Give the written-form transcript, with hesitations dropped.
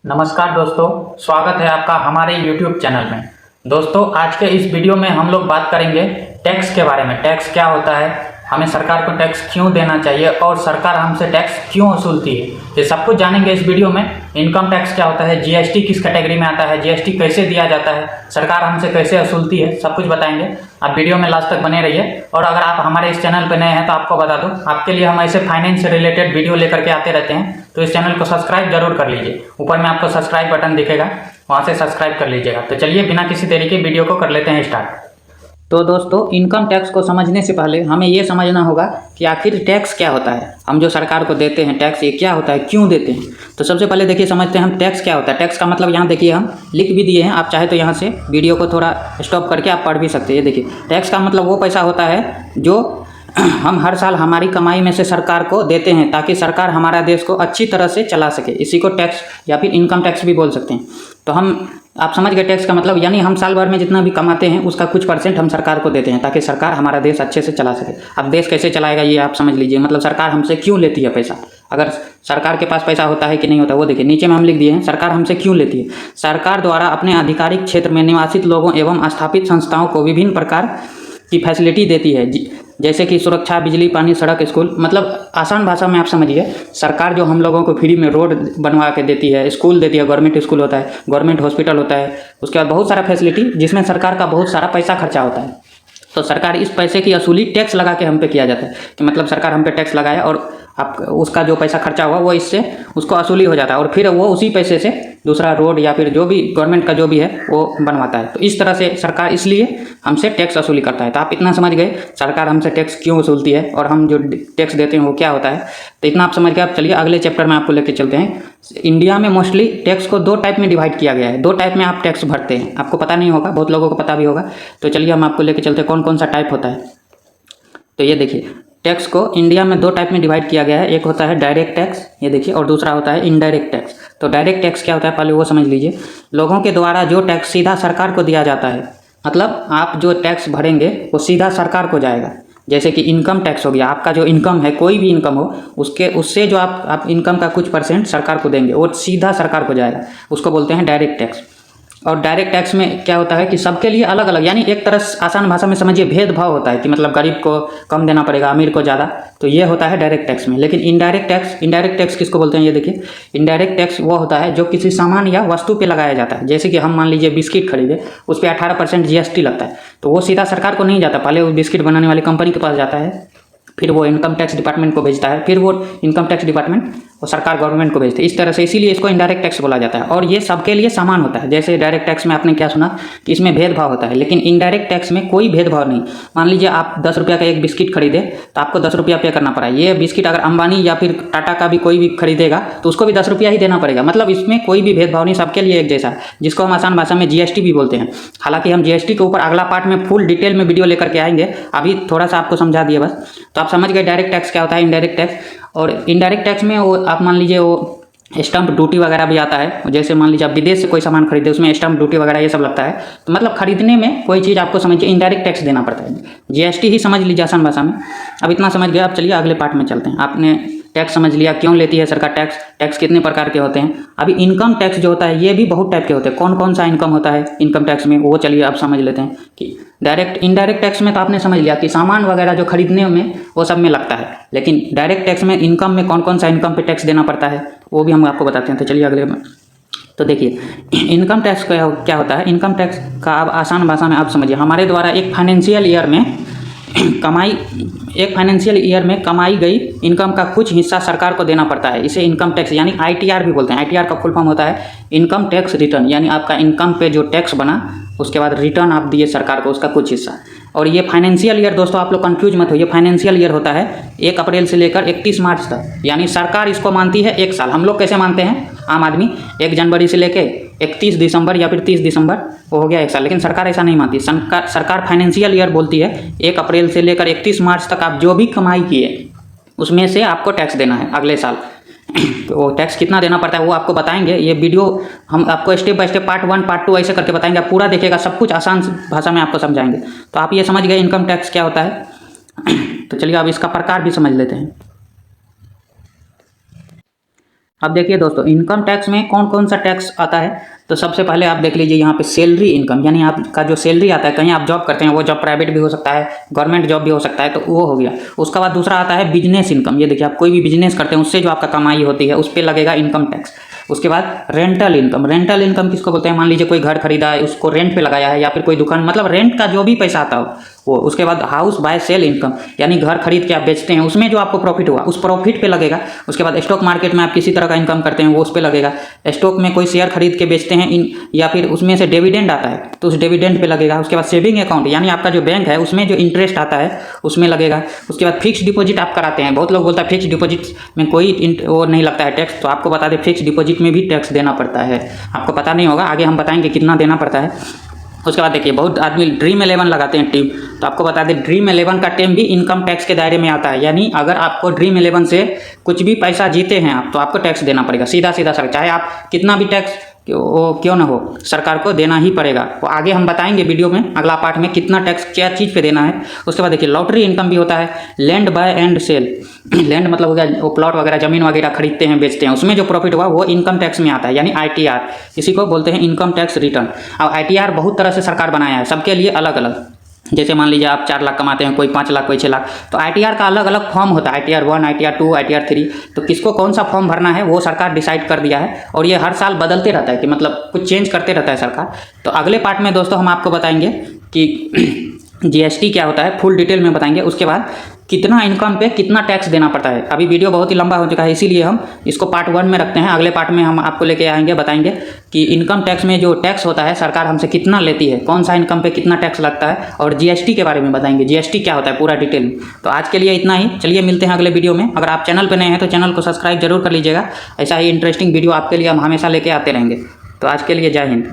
नमस्कार दोस्तों, स्वागत है आपका हमारे YouTube चैनल में। दोस्तों, आज के इस वीडियो में हम लोग बात करेंगे टैक्स के बारे में। टैक्स क्या होता है, हमें सरकार को टैक्स क्यों देना चाहिए और सरकार हमसे टैक्स क्यों वसूलती है, ये सब कुछ जानेंगे इस वीडियो में। इनकम टैक्स क्या होता है, जीएसटी किस कैटेगरी में आता है, जीएसटी कैसे दिया जाता है, सरकार हमसे कैसे वसूलती है, सब कुछ बताएंगे। आप वीडियो में लास्ट तक बने रहिए। और अगर आप हमारे इस चैनल पर नए हैं तो आपको बता दूं, आपके लिए हम ऐसे फाइनेंस से रिलेटेड वीडियो लेकर के आते रहते हैं, तो इस चैनल को सब्सक्राइब जरूर कर लीजिए। ऊपर में आपको सब्सक्राइब बटन दिखेगा, वहाँ से सब्सक्राइब कर लीजिएगा। तो चलिए बिना किसी देरी के वीडियो को कर लेते हैं स्टार्ट। तो दोस्तों, इनकम टैक्स को समझने से पहले हमें ये समझना होगा कि आखिर टैक्स क्या होता है। हम जो सरकार को देते हैं टैक्स, ये क्या होता है, क्यों देते हैं। तो सबसे पहले देखिए समझते हैं हम टैक्स क्या होता है। टैक्स का मतलब यहाँ देखिए हम लिख भी दिए हैं, आप चाहे तो यहाँ से वीडियो को थोड़ा स्टॉप करके आप पढ़ भी सकते हैं। ये देखिए, टैक्स का मतलब वो पैसा होता है जो हम हर साल हमारी कमाई में से सरकार को देते हैं, ताकि सरकार हमारा देश को अच्छी तरह से चला सके। इसी को टैक्स या फिर इनकम टैक्स भी बोल सकते हैं। तो आप समझ गए टैक्स का मतलब, यानी हम साल भर में जितना भी कमाते हैं उसका कुछ परसेंट हम सरकार को देते हैं, ताकि सरकार हमारा देश अच्छे से चला सके। अब देश कैसे चलाएगा ये आप समझ लीजिए, मतलब सरकार हमसे क्यों लेती है पैसा। अगर सरकार के पास पैसा होता है कि नहीं होता, वो देखिए नीचे में हम लिख दिए हैं, सरकार हमसे क्यों लेती है। सरकार द्वारा अपने आधिकारिक क्षेत्र में निवासित लोगों एवं स्थापित संस्थाओं को विभिन्न प्रकार की फैसिलिटी देती है, जैसे कि सुरक्षा, बिजली, पानी, सड़क, स्कूल। मतलब आसान भाषा में आप समझिए, सरकार जो हम लोगों को फ्री में रोड बनवा के देती है, स्कूल देती है, गवर्नमेंट स्कूल होता है, गवर्नमेंट हॉस्पिटल होता है, उसके बाद बहुत सारा फैसिलिटी जिसमें सरकार का बहुत सारा पैसा खर्चा होता है। तो सरकार इस पैसे की वसूली टैक्स लगा के हम पे किया जाता है, कि मतलब सरकार हम पे टैक्स लगाया और आप उसका जो पैसा खर्चा हुआ वो इससे उसको वसूली हो जाता है, और फिर वो उसी पैसे से दूसरा रोड या फिर जो भी गवर्नमेंट का जो भी है वो बनवाता है। तो इस तरह से सरकार इसलिए हमसे टैक्स वसूली करता है। तो आप इतना समझ गए सरकार हमसे टैक्स क्यों वसूलती है और हम जो टैक्स देते हैं वो क्या होता है। तो इतना आप समझ गए। अब चलिए अगले चैप्टर में आपको लेकर चलते हैं। इंडिया में मोस्टली टैक्स को दो टाइप में डिवाइड किया गया है। दो टाइप में आप टैक्स भरते हैं, आपको पता नहीं होगा, बहुत लोगों को पता भी होगा। तो चलिए हम आपको लेकर चलते हैं कौन कौन सा टाइप होता है। तो ये देखिए, टैक्स को इंडिया में दो टाइप में डिवाइड किया गया है। एक होता है डायरेक्ट टैक्स, ये देखिए, और दूसरा होता है इनडायरेक्ट टैक्स। तो डायरेक्ट टैक्स क्या होता है पहले वो समझ लीजिए। लोगों के द्वारा जो टैक्स सीधा सरकार को दिया जाता है, मतलब आप जो टैक्स भरेंगे वो सीधा सरकार को जाएगा। जैसे कि इनकम टैक्स हो गया, आपका जो इनकम है, कोई भी इनकम हो, उससे जो आप इनकम का कुछ परसेंट सरकार को देंगे, वो सीधा सरकार को जाएगा। उसको बोलते हैं डायरेक्ट टैक्स। और डायरेक्ट टैक्स में क्या होता है कि सबके लिए अलग अलग, यानी एक तरह से आसान भाषा में समझिए भेदभाव होता है, कि मतलब गरीब को कम देना पड़ेगा, अमीर को ज़्यादा। तो ये होता है डायरेक्ट टैक्स में। लेकिन इनडायरेक्ट टैक्स किसको बोलते हैं, ये देखिए, इनडायरेक्ट टैक्स वो होता है जो किसी सामान या वस्तु पे लगाया जाता है। जैसे कि हम मान लीजिए बिस्किट खरीदे, उस पर 18% जीएसटी लगता है, तो वो सीधा सरकार को नहीं जाता, पहले वो बिस्किट बनाने वाली कंपनी के पास जाता है, फिर वो इनकम टैक्स डिपार्टमेंट को भेजता है, फिर वो इनकम टैक्स डिपार्टमेंट वो सरकार गवर्नमेंट को भेजते हैं। इस तरह से, इसीलिए इसको इनडायरेक्ट टैक्स बोला जाता है। और ये सबके लिए समान होता है। जैसे डायरेक्ट टैक्स में आपने क्या सुना कि इसमें भेदभाव होता है, लेकिन इनडायरेक्ट टैक्स में कोई भेदभाव नहीं। मान लीजिए आप 10 रुपये का एक बिस्किट खरीदे, तो आपको 10 रुपया पे करना पड़ा। ये बिस्किट अगर अंबानी या फिर टाटा का भी कोई भी खरीदेगा तो उसको भी 10 रुपया ही देना पड़ेगा। मतलब इसमें कोई भी भेदभाव नहीं, सबके लिए एक जैसा, जिसको हम आसान भाषा में जीएसटी भी बोलते हैं। हालांकि हम जीएसटी के ऊपर अगला पार्ट में फुल डिटेल में वीडियो लेकर के आएंगे, अभी थोड़ा सा आपको समझा दिए बस। तो आप समझ गए डायरेक्ट टैक्स क्या होता है, इनडायरेक्ट टैक्स। और इनडायरेक्ट टैक्स में वो आप मान लीजिए वो स्टम्प ड्यूटी वगैरह भी आता है। जैसे मान लीजिए आप विदेश से कोई सामान खरीदे, उसमें स्टम्प ड्यूटी वगैरह ये सब लगता है। तो मतलब खरीदने में कोई चीज़ आपको समझिए इनडायरेक्ट टैक्स देना पड़ता है। जीएसटी ही समझ लीजिए आसान भाषा में। अब इतना समझ गया, अब चलिए अगले पार्ट में चलते हैं। आपने टैक्स समझ लिया, क्यों लेती है सरकार टैक्स, टैक्स कितने प्रकार के होते हैं। अभी इनकम टैक्स जो होता है ये भी बहुत टाइप के होते हैं। कौन कौन सा इनकम होता है इनकम टैक्स में, वो चलिए आप समझ लेते हैं। कि इनडायरेक्ट टैक्स में तो आपने समझ लिया कि सामान वगैरह जो खरीदने में वो सब में लगता है। लेकिन डायरेक्ट टैक्स में इनकम में कौन कौन सा इनकम पे टैक्स देना पड़ता है वो भी हम आपको बताते हैं। तो चलिए अगले में। तो देखिए इनकम टैक्स क्या होता है। इनकम टैक्स का आप आसान भाषा में आप समझिए, हमारे द्वारा एक फाइनेंशियल ईयर में कमाई गई इनकम का कुछ हिस्सा सरकार को देना पड़ता है। इसे इनकम टैक्स यानी आईटीआर भी बोलते हैं। आईटीआर का फुल फॉर्म होता है इनकम टैक्स रिटर्न, यानी आपका इनकम पे जो टैक्स बना उसके बाद रिटर्न आप दिए सरकार को, उसका कुछ हिस्सा। और ये फाइनेंशियल ईयर, दोस्तों आप लोग कंफ्यूज मत हो, ये फाइनेंशियल ईयर होता है 1 अप्रैल से लेकर 31 मार्च तक। यानी सरकार इसको मानती है एक साल। हम लोग कैसे मानते हैं आम आदमी, 1 जनवरी से लेके 31 दिसंबर या फिर 30 दिसंबर, वो हो गया एक साल। लेकिन सरकार ऐसा नहीं मानती। सरकार फाइनेंशियल ईयर बोलती है 1 अप्रैल से लेकर 31 मार्च तक आप जो भी कमाई किए उसमें से आपको टैक्स देना है अगले साल। तो वो टैक्स कितना देना पड़ता है वो आपको बताएंगे। ये वीडियो हम आपको step by step part 1 part 2 ऐसे करके बताएंगे। आप पूरा देखिएगा, सब कुछ आसान भाषा में आपको समझाएंगे। तो आप ये समझ गए इनकम टैक्स क्या होता है। तो चलिए अब इसका प्रकार भी समझ लेते हैं। अब देखिए दोस्तों, इनकम टैक्स में कौन कौन सा टैक्स आता है। तो सबसे पहले आप देख लीजिए यहाँ पे सैलरी इनकम, यानी आपका जो सैलरी आता है, कहीं आप जॉब करते हैं, वो जॉब प्राइवेट भी हो सकता है, गवर्नमेंट जॉब भी हो सकता है, तो वो हो गया। उसके बाद दूसरा आता है बिजनेस इनकम। ये देखिए, आप कोई भी बिजनेस करते हैं, उससे जो आपका कमाई होती है उस पर लगेगा इनकम टैक्स। उसके बाद रेंटल इनकम। रेंटल इनकम किसको बोलते हैं? मान लीजिए कोई घर खरीदा है, उसको रेंट पे लगाया है, या फिर कोई दुकान, मतलब रेंट का जो भी पैसा आता हो वो। उसके बाद हाउस बाय सेल इनकम, यानी घर खरीद के आप बेचते हैं, उसमें जो आपको प्रॉफिट हुआ उस प्रॉफिट पे लगेगा। उसके बाद स्टॉक मार्केट में आप किसी तरह का इनकम करते हैं, वो उस पे लगेगा। स्टॉक में कोई शेयर खरीद के बेचते हैं या फिर उसमें से डिविडेंड आता है तो उस डिविडेंड पे लगेगा। उसके बाद सेविंग अकाउंट, यानी आपका जो बैंक है उसमें जो इंटरेस्ट आता है उसमें लगेगा। उसके बाद फिक्स डिपॉजिट आप कराते हैं, बहुत लोग बोलता है फिक्स डिपॉजिट में कोई वो नहीं लगता है टैक्स, तो आपको बता दें फिक्स डिपॉजिट में भी टैक्स देना पड़ता है। आपको पता नहीं होगा, आगे हम बताएंगे कितना देना पड़ता है। उसके बाद देखिए, बहुत आदमी ड्रीम 11 लगाते हैं टीम, तो आपको बता दें ड्रीम 11 का टीम भी इनकम टैक्स के दायरे में आता है। यानी अगर आपको ड्रीम 11 से कुछ भी पैसा जीते हैं आप, तो आपको टैक्स देना पड़ेगा सीधा सीधा सर, चाहे आप कितना भी टैक्स क्यों ना हो, सरकार को देना ही पड़ेगा। वो आगे हम बताएंगे वीडियो में अगला पार्ट में कितना टैक्स क्या चीज़ पे देना है। उसके बाद देखिए, लॉटरी इनकम भी होता है। Land buy and sell, land मतलब हो गया वो प्लॉट वगैरह, जमीन वगैरह खरीदते हैं बेचते हैं, उसमें जो प्रॉफिट हुआ वो इनकम टैक्स में आता है, यानी ITR। इसी को बोलते हैं इनकम टैक्स रिटर्न। अब ITR बहुत तरह से सरकार बनाया है, सबके लिए अलग अलग। जैसे मान लीजिए आप 4 लाख कमाते हैं, कोई 5 लाख, कोई 6 लाख, तो ITR का अलग अलग फॉर्म होता है, ITR 1, ITR 2, ITR 3। तो किसको कौन सा फॉर्म भरना है वो सरकार डिसाइड कर दिया है, और ये हर साल बदलते रहता है, कि मतलब कुछ चेंज करते रहता है सरकार। तो अगले पार्ट में दोस्तों हम आपको बताएंगे कि GST क्या होता है, फुल डिटेल में बताएंगे। उसके बाद कितना इनकम पे कितना टैक्स देना पड़ता है। अभी वीडियो बहुत ही लंबा हो चुका है, इसीलिए हम इसको पार्ट 1 में रखते हैं। अगले पार्ट में हम आपको लेके आएंगे, बताएंगे कि इनकम टैक्स में जो टैक्स होता है सरकार हमसे कितना लेती है, कौन सा इनकम पे कितना टैक्स लगता है, और GST के बारे में बताएंगे, GST क्या होता है पूरा डिटेल में। तो आज के लिए इतना ही, चलिए मिलते हैं अगले वीडियो में। अगर आप चैनल पर नए हैं तो चैनल को सब्सक्राइब जरूर कर लीजिएगा, ऐसा ही इंटरेस्टिंग वीडियो आपके लिए हम हमेशा लेके आते रहेंगे। तो आज के लिए जय हिंद।